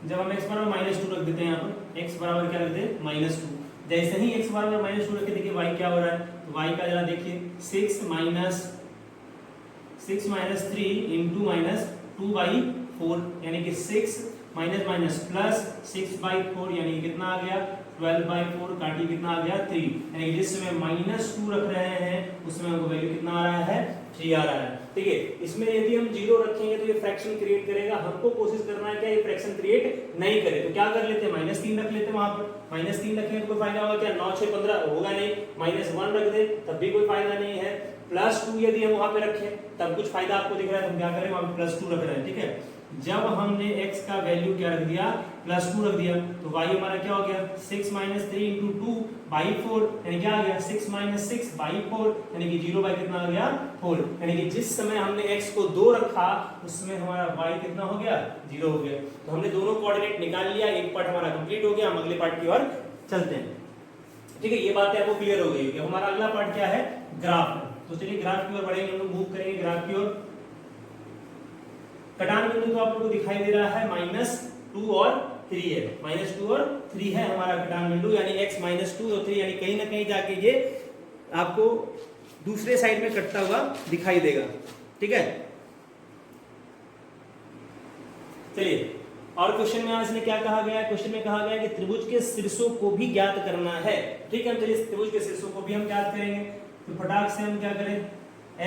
जब हम x बराबर -2 रख देते हैं, यहाँ पर x बराबर क्या रख दें -2, जैसे ही x बराबर -2 रख के देखिए y क्या हो रहा है, तो y का जरा देखिए 6 - 3 × -2/4 यानी कि 6 माइनस प्लस 6/4 यानी कि कितना आ गया 12/4, काटिए कितना आ गया 3, यानी कि जिस समय -2 रख रहे हैं उसमें हमको वैल्यू कितना आ रहा है 3 आ रहा है। ठीक है, इसमें यदि हम 0 रखेंगे तो ये फ्रैक्शन क्रिएट करेगा, हमको कोशिश करना है क्या ये फ्रैक्शन क्रिएट नहीं करे, तो क्या कर लेते हैं -3 रख लेते हैं, वहां पर -3 रखेंगे तो कोई फायदा होगा क्या, 9 6 15 होगा नहीं, -1 रख दे तब भी कोई फायदा नहीं है, +2 यदि हम वहां पे रखें तब कुछ फायदा आपको दिख रहा है, तो हम क्या करें वहां पे +2 रख रहे हैं। ठीक है, जब हमने x का वैल्यू क्या रख दिया +2 रख दिया, तो y हमारा क्या हो गया 6 - 3 × 2/4 यानी क्या आ गया 6 - 6/4 यानी कि 0 बाई कितना आ गया 4, यानी कि जिस समय हमने x को 2 रखा उसमें हमारा y कितना हो गया 0 हो गया। तो हमने दोनों कोऑर्डिनेट निकाल लिया, एक पार्ट हमारा कंप्लीट हो गया, हम अगले पार्ट की ओर चलते हैं। ठीक है, ये बातें आपको क्लियर हो गई। हमारा अगला पार्ट क्या है, ग्राफ। तो चलिए ग्राफ की ओर बढ़ेंगे, हम लोग मूव करेंगे ग्राफ की ओर। कटान बिंदु तो आप लोगों को दिखाई दे रहा है -2 और 3 है, -2 और 3 है हमारा कटान बिंदु, यानी x -2 और 3, यानी कहीं ना कहीं जाके ये आपको दूसरे साइड में कटता हुआ दिखाई देगा। ठीक है, चलिए और क्वेश्चन में आज ने क्या कहा गया है, क्वेश्चन में कहा गया है कि त्रिभुज के शीर्षों को भी ज्ञात करना है। ठीक है, चलिए त्रिभुज के शीर्षों को भी हम ज्ञात करेंगे, तो फटाक से हम क्या करें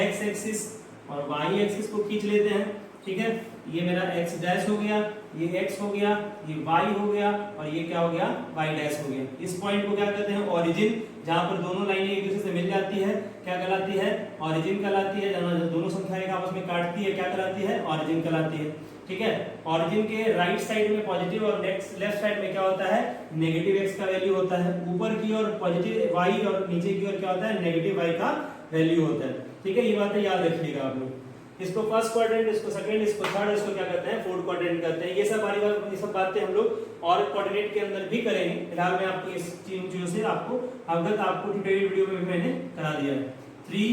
x एक्सिस और y एक्सिस को खींच लेते हैं। ठीक है, ये मेरा x डैश हो गया, ये x हो गया, ये y हो गया और ये क्या हो गया y डैश हो गया। इस पॉइंट को क्या कहते हैं ओरिजिन, जहां पर दोनों लाइनें एक दूसरे से मिल जाती है क्या कहलाती है ओरिजिन कहलाती है, जहां दोनों संख्या रेखा आपस में काटती है क्या कहलाती है ओरिजिन कहलाती है। ठीक है, ओरिजिन के राइट साइड में पॉजिटिव और लेफ्ट साइड में क्या होता है नेगेटिव x का वैल्यू होता है, ऊपर की ओर पॉजिटिव y और नीचे की ओर क्या होता है नेगेटिव y का वैल्यू होता है। ठीक है, ये बातें याद रखिएगा आप लोग, इसको फर्स्ट क्वाड्रेंट, इसको सेकंड, इसको थर्ड, इसको क्या कहते हैं फोर्थ क्वाड्रेंट कहते हैं। ये सब बातें हम लोग और कोऑर्डिनेट के अंदर भी करेंगे। फिलहाल मैं आपको इस चीजों से आपको अवगत आपको ट्यूटोरियल वीडियो में भी मैंने करा दिया है। 3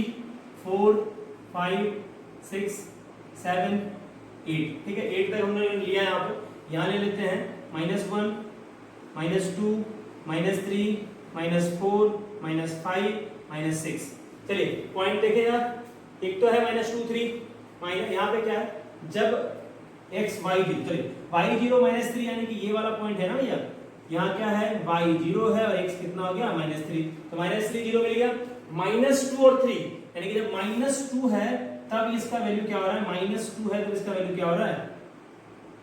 4 5 6 7 8, ठीक है 8 तक हमने लिया है। यहाँ पे यहाँ ले लेते हैं -1 -2 -3 -4 -5 -6। चलिए पॉइंट देखें यार, एक तो है -2 3 माइनस, यहाँ पे क्या है जब x y 0, चलिए y 0 -3 यानी कि ये वाला पॉइंट है ना भैया, यहाँ क्या है y 0 है और x कितना हो गया -3, तो -3 0 मिल गया। -2 और 3 यानी कि जब -2 है तब इसका वैल्यू क्या हो रहा है -2 है तो इसका वैल्यू क्या हो रहा है,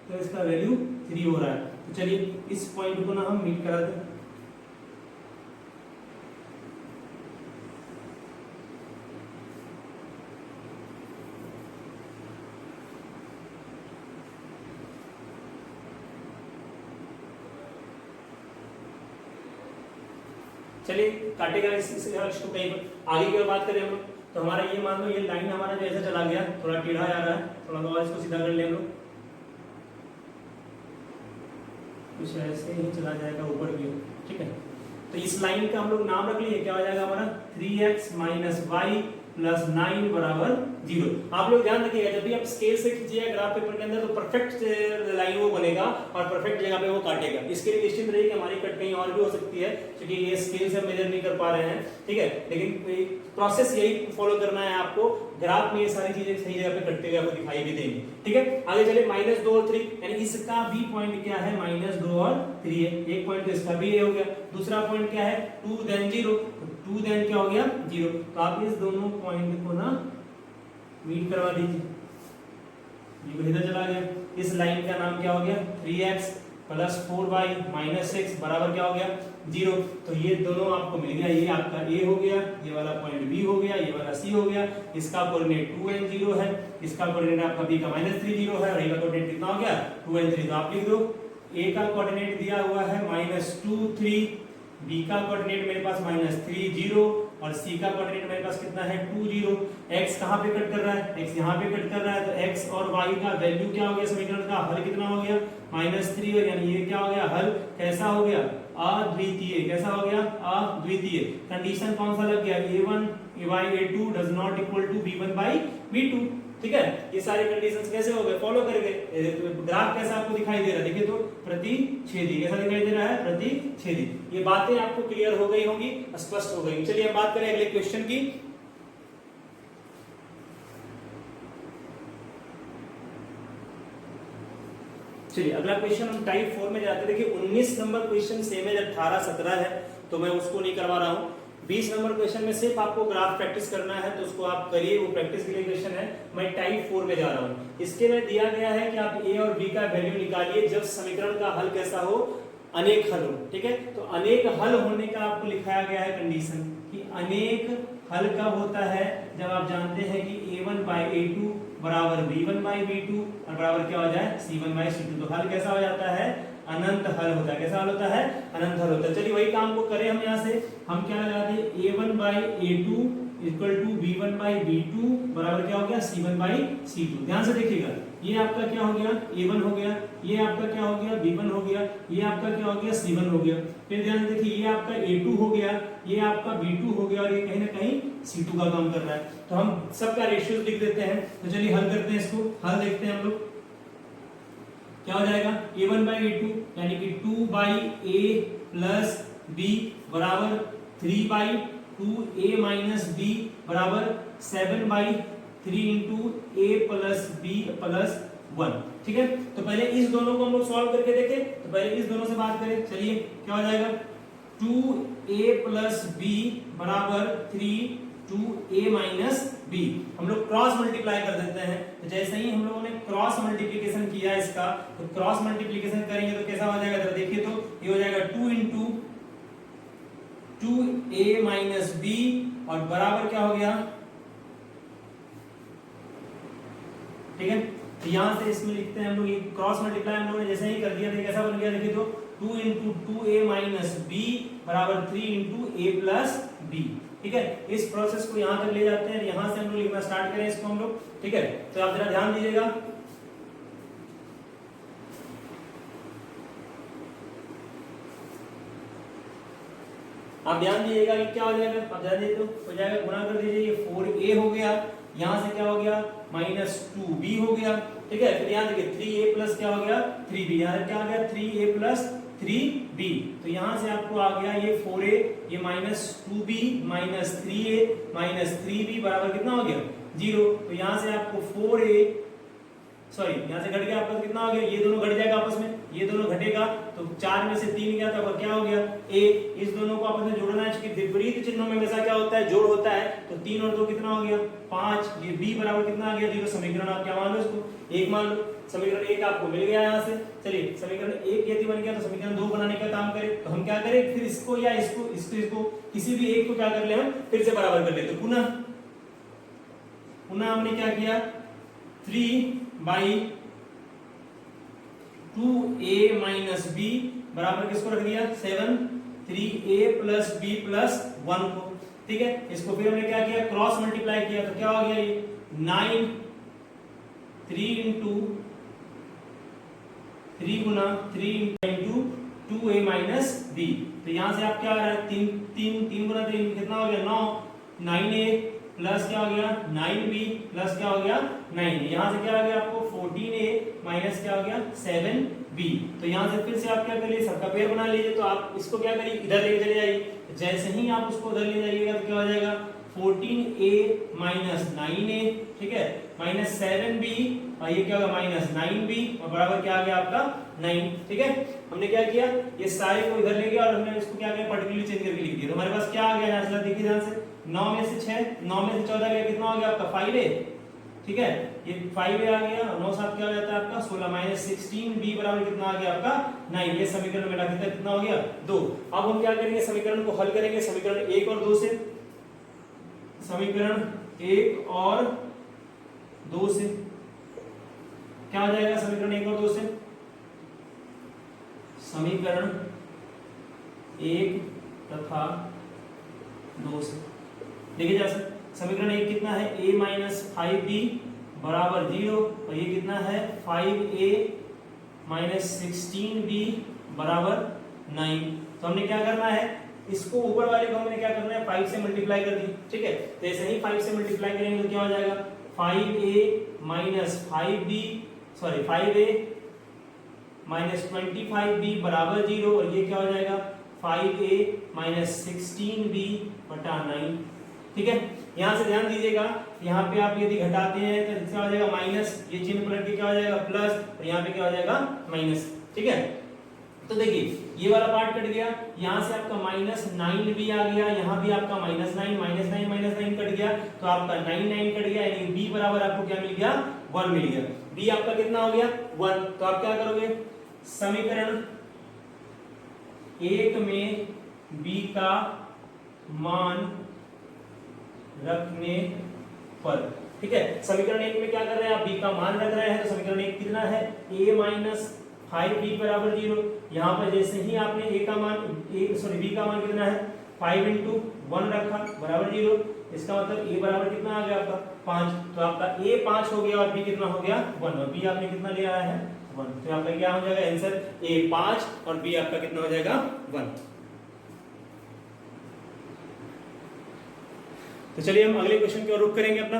तो इसका वैल्यू 3 हो रहा है। तो चलिए इस पॉइंट को ना हम मीट करा दें। चलिए काटेगा इस अक्ष को कहीं पर। आगे की ओर बात करें हम लोग, तो हमारा ये मान लो ये लाइन हमारा जो ऐसा चला गया थोड़ा टेढ़ा जा रहा है, थोड़ा और इसको सीधा कर ले हम लोग, कुछ ऐसे ही चला जाएगा ऊपर की ओर। ठीक है, तो इस लाइन का हम लोग नाम रख लिए, क्या हो जाएगा हमारा 3x - y + 9 = 0। आप लोग ध्यान रखिएगा जब भी आप स्केल से खींचिएगा ग्राफ पेपर के अंदर तो परफेक्ट लाइन वो बनेगा और परफेक्ट जगह पे वो काटेगा। इसके लिए निश्चित रहिए कि हमारी कट कहीं और भी हो सकती है क्योंकि ये स्केल से मेजर नहीं कर पा रहे हैं। ठीक है, लेकिन प्रोसेस यही फॉलो करना है आपको, ग्राफ में ये सारी चीजें सही जगह पे कटते हुए आपको दिखाई भी देंगी। ठीक है, आगे चले -2 और 3 यानी इसका भी पॉइंट क्या है -2 और 3 है, एक पॉइंट तो इसका भी ये हो गया। दूसरा पॉइंट क्या है 2 then 0, 2 then क्या हो गया 0। तो आप इस दोनों पॉइंट को ना मीट करवा दीजिए, ये इधर चला गया। इस लाइन का नाम क्या हो गया 3x + 4y - 6 बराबर क्या हो गया 0। तो ये दोनों आपको मिल गया, ये आपका A हो गया, ये वाला पॉइंट B हो गया, ये वाला C हो गया। इसका कोऑर्डिनेट 2 and 0 है, इसका कोऑर्डिनेट आपका B का -3 0 है, और A का कोऑर्डिनेट कितना हो गया 2 and 3। तो आप लिख दो A का कोऑर्डिनेट दिया हुआ है -2 3, B का कोऑर्डिनेट मेरे पास -3 0, और C का कोऑर्डिनेट मेरे पास कितना है 2 0। x कहां पे कट कर रहा है, x यहां पे कट कर रहा है, तो x और y का वैल्यू क्या हो गया, समीकरण का हल कितना हो गया -3, और यानी ये क्या हो गया, हल कैसा हो गया, अद्वितीय। कैसा हो गया, अद्वितीय। कंडीशन कौन सा लग गया, a1 by a2 does not equal to b1 by b2। ठीक है, ये सारे कंडीशंस कैसे हो गए, फॉलो कर गए। ग्राफ कैसा आपको दिखाई दे रहा है, देखिए तो प्रतिच्छेदी कैसा दिखाई दे रहा है, प्रतिच्छेदी। ये बातें आपको क्लियर हो गई होंगी, स्पष्ट हो गई। चलिए अब बात करें अगले क्वेश्चन की। चलिए अगला क्वेश्चन हम टाइप 4 में जाते हैं। देखिए 19 नंबर क्वेश्चन सेम है, 18 17 है, तो मैं उसको नहीं करवा रहा हूँ। 20 नंबर क्वेश्चन में सिर्फ आपको ग्राफ प्रैक्टिस करना है, तो उसको आप करिए, वो प्रैक्टिस के लिए क्वेश्चन है। मैं टाइप 4 में जा रहा हूँ। इसके में दिया गया है कि आप a और b का वैल्यू निकालिए जब समीकरण का हल कैसा हो, अनेक हल हो। ठीक है, तो अनेक हल होने का आपको लिखाया गया है कंडीशन कि अनेक हल कब होता है, जब आप जानते हैं कि a1 by a2 बराबर b1 by b2 और बराबर क्या हो जाए c1 by c2। तो हल कैसा हो जाता है, अनंत हल होता है। कैसा हल होता है, अनंत हल होता है। चलिए वही काम को करें हम। यहाँ से हम क्या लगाते हैं, a1 by a2 equal to b1 by b2 बराबर क्या हो गया c1 by c2। ध्यान से देखिएगा, ये आपका क्या हो गया a1 हो गया, ये आपका क्या हो गया b1 हो गया, ये आपका क्या हो गया c1 हो गया। फिर ध्यान से देखिए, ये आपका a2 हो गया, ये आपका b2 हो गया, और ये कहीं ना कहीं c2 का काम कर रहा है। तो हम सबका रेशियो लिख देते हैं। तो चलिए हल करते हैं इसको, हल देखते हैं हम लोग। क्या हो जाएगा, a1 by a2 यानी कि 2 by a plus b बराबर 3 by 2a minus b बराबर 7 by 3 into a plus b plus 1। ठीक है, तो पहले इस दोनों को हम लोग सॉल्व करके देखें। तो पहले इस दोनों से बात करें। चलिए क्या हो जाएगा, 2a plus b बराबर 3 2a minus b। हम लोग क्रॉस मल्टीप्लाई कर देते हैं। तो जैसे ही हम लोगों ने क्रॉस मल्टीप्लिकेशन किया इसका, तो क्रॉस मल्टीप्लिकेशन करेंगे तो कैसा हो जाएगा, जरा देखिए तो ये हो जाएगा 2 into 2a minus b और बराबर क्या हो गया। ठीक है, तो यहां से इसमें लिखते हैं हम लोग, ये क्रॉस मल्टीप्लाई हम लोगों ने जैसे ही कर दिया, तो कैसा बन गया, देखिए तो 2 into 2a minus b बराबर 3 into a plus b। ठीक है, इस प्रोसेस को यहां तक ले जाते हैं, यहां से हम लोग लिखना स्टार्ट करें इसको हम लोग। ठीक है, तो आप जरा ध्यान दीजिएगा। आप ध्यान दीजिएगा कि क्या हो जाएगा, आप ध्यान दीजिए तो हो जाएगा, गुणा कर दीजिए, ये 4a हो गया, यहां से क्या हो गया -2b हो गया। ठीक है, फिर यहां देखिए 3a प्लस क्या हो गया 3b, यहां क्या आ गया 3a प्लस 3b। तो यहां से आपको आ गया ये 4a, ये -2b -3a -3b बराबर कितना हो गया 0। तो यहां से आपको 4a सॉरी यहां से घट गया आपका, कितना हो गया, ये दोनों घट जाएगा आपस में, ये दोनों घटेगा तो 4 में से 3 गया तो क्या हो गया a। इस दोनों को आपस में जोड़ना है, क्योंकि विपरीत चिन्हों में हमेशा क्या होता है, जोड़ होता है। तो 3 और 2 कितना हो गया 5, ये b बराबर कितना आ गया 0। समीकरण आप क्या मान लो, इसको 1 मान लो। समीकरण 1 आपको मिल गया यहाँ से। चलिए समीकरण 1 यदि बन गया तो समीकरण 2 बनाने का काम करें। तो हम क्या करें, फिर इसको या इसको किसी भी एक को क्या कर ले, हम फिर से बराबर कर ले। तो पुनः हमने क्या किया, 3 by 2a minus b बराबर किसको रख दिया 7 3a plus b plus 1 को। ठीक है, इसको फिर हमने क्या किया, क्रॉस मल्टीप्लाई किया, तो क्या हो गया ये 9 3 into 3 गुना 3 into 2a minus b। तो यहां से आप क्या आ रहा है 3 गुना 3 कितना हो गया 9 9a प्लस क्या हो गया 9b प्लस क्या हो गया 9। यहां से क्या आ गया आपको 14a माइनस क्या हो गया 7b। तो यहां से फिर से आप क्या करिए, सबका पेयर बना लीजिए। तो आप इसको क्या करिए, इधर लेके चले जाइए। जैसे ही आप उसको उधर ले जाइएगा तो क्या हो जाएगा 14a माइनस 9a। ठीक है, माइनस 7b और ये क्या होगा -9b और बराबर क्या आ गया आपका 9। ठीक है, हमने क्या किया, ये सारे को इधर ले गया और हमने इसको क्या किया, पर्टिकुलरली चेंज करके लिख दिया। तो हमारे पास क्या आ गया यहाँ से, देखिए ध्यान से 9 में से 6 9 में से 14 गया, कितना हो गया आपका 5a। ठीक है, ये 5a आ गया, 9 7 क्या हो जाता है आपका 16 माइनस 16b बराबर कितना आ गया आपका 9। ये समीकरण मेरा कितना हो गया 2। अब हम क्या करेंगे, समीकरण को हल करेंगे समीकरण 1 और 2 से। समीकरण 1 और 2 से क्या हो जाएगा, समीकरण 1 और 2 से समीकरण 1 तथा 2 से देखिए जा सकते, समीकरण 1 कितना है a माइनस 5b बराबर 0 और ये कितना है 5a माइनस 16b बराबर 9। तो हमने क्या करना है, इसको ऊपर वाले को हमने क्या करना है 5 से मल्टीप्लाई कर दी, ठीक है। तो ऐसे ही 5 से मल्टीप्लाई करेंगे तो क्या हो जाएगा 5a minus 5b sorry 5a minus 25b बराबर 0 और ये क्या हो जाएगा 5a माइनस 16b बटा 9, ठीक है। यहां से ध्यान दीजिएगा, यहाँ पे आप यदि घटाते हैं तो क्या हो जाएगा माइनस, ये चिन्ह पलट के क्या हो जाएगा प्लस और यहाँ पे क्या हो जाएगा माइनस, ठीक है। तो देखिए ये वाला पार्ट कट गया, यहाँ से आपका माइनस 9 भी आ गया, यहाँ भी आपका माइनस 9 कट गया, तो आपका 9 कट गया, यानी b बराबर आपको क्या मिल गया 1 मिल गया। b आपका कितना हो गया 1। तो आप क्या करोगे, समीकरण 1 में b का मान रखने पर, ठीक है। समीकरण 1 में क्या कर रहे हैं आप, b का मान रख रहे हैं, तो समीकरण 1 कितना है a माइनस 5b बराबर 0। यहाँ पर जैसे ही आपने a का मान b का मान कितना है 5 इंटू 1 रखा बराबर 0, इसका मतलब a बराबर कितना आ गया आपका 5। तो आपका a 5 हो गया और b कितना हो गया 1 और b आपने कितना ले आया है 1। तो आपका क्या हो जाएगा आंसर a 5 और b आपका कितना हो जाएगा 1। तो चलिए हम अगले क्वेश्चन की ओर रुख करेंगे अपना।